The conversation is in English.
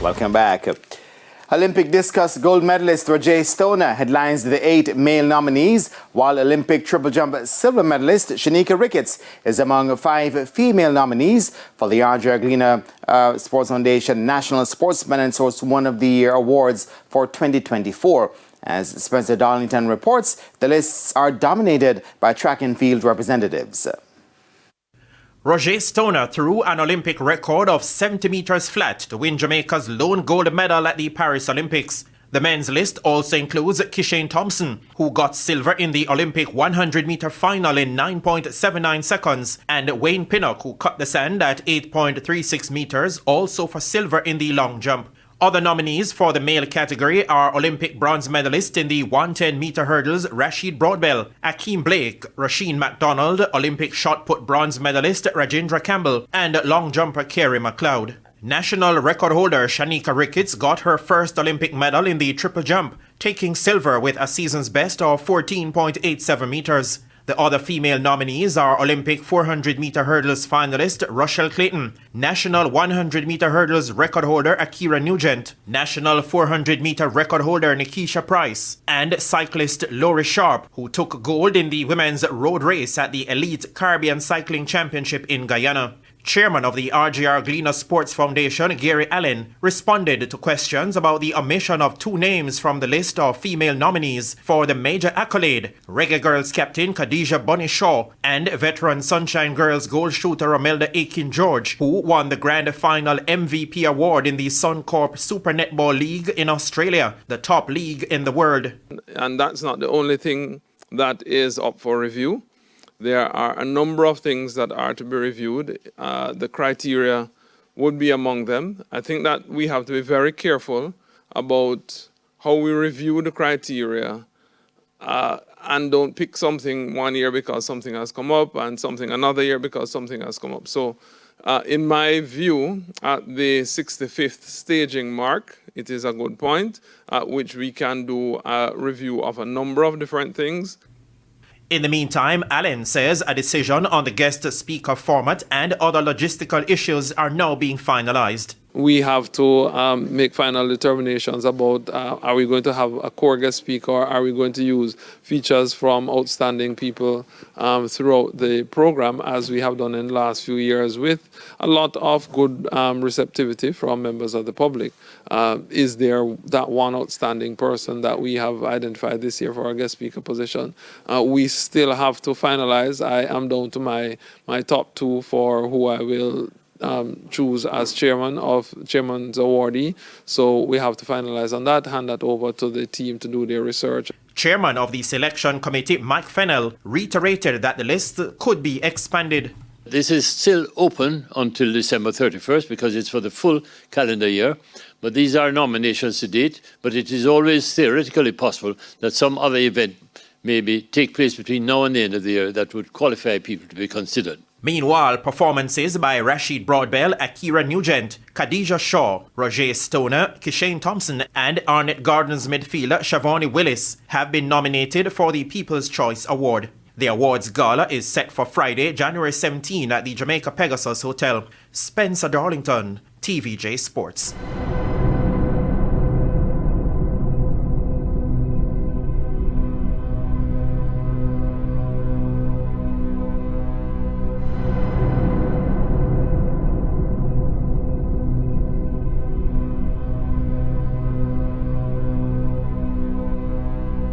Welcome back. Olympic discus gold medalist Roger Stoner headlines the 8 male nominees, while Olympic triple jump silver medalist Shanika Ricketts is among 5 female nominees for the Audrey Aglina Sports Foundation National Sportsman and Sportswoman of the Year Awards for 2024. As Spencer Darlington reports, the lists are dominated by track and field representatives. Roger Stoner threw an Olympic record of 70 meters flat to win Jamaica's lone gold medal at the Paris Olympics. The men's list also includes Kishane Thompson, who got silver in the Olympic 100-meter final in 9.79 seconds, and Wayne Pinnock, who cut the sand at 8.36 meters, also for silver in the long jump. Other nominees for the male category are Olympic bronze medalist in the 110-meter hurdles Rashid Broadbell, Akeem Blake, Rasheen MacDonald, Olympic shot put bronze medalist Rajendra Campbell, and long jumper Kerry McLeod. National record holder Shanika Ricketts got her first Olympic medal in the triple jump, taking silver with a season's best of 14.87 meters. The other female nominees are Olympic 400-meter hurdles finalist Rochelle Clayton, National 100-meter hurdles record holder Akira Nugent, National 400-meter record holder Nikisha Price, and cyclist Lori Sharp, who took gold in the women's road race at the Elite Caribbean Cycling Championship in Guyana. Chairman of the RGR Glena Sports Foundation, Gary Allen, responded to questions about the omission of 2 names from the list of female nominees for the major accolade, Reggae Girls captain Khadijah Bunny Shaw and veteran Sunshine Girls goal shooter Romelda Aiken-George, who won the grand final MVP award in the Suncorp Super Netball League in Australia, the top league in the world. And that's not the only thing that is up for review. There are a number of things that are to be reviewed. The criteria would be among them. I think that we have to be very careful about how we review the criteria and don't pick something one year because something has come up and something another year because something has come up. So in my view, at the 65th staging mark, it is a good point at which we can do a review of a number of different things. In the meantime, Allen says a decision on the guest speaker format and other logistical issues are now being finalized. We have to make final determinations about are we going to have a core guest speaker, or are we going to use features from outstanding people throughout the program, as we have done in the last few years with a lot of good receptivity from members of the public. Is there that one outstanding person that we have identified this year for our guest speaker position? We still have to finalize. I am down to my top 2 for who I will choose as chairman's awardee. So we have to finalize on that, hand that over to the team to do their research. Chairman of the selection committee, Mike Fennell, reiterated that the list could be expanded. This is still open until December 31st because it's for the full calendar year. But these are nominations to date, but it is always theoretically possible that some other event maybe take place between now and the end of the year that would qualify people to be considered. Meanwhile, performances by Rashid Broadbell, Akira Nugent, Khadijah Shaw, Roger Stoner, Kishane Thompson, and Arnett Gardens midfielder Shavonne Willis have been nominated for the People's Choice Award. The awards gala is set for Friday, January 17 at the Jamaica Pegasus Hotel. Spencer Darlington, TVJ Sports.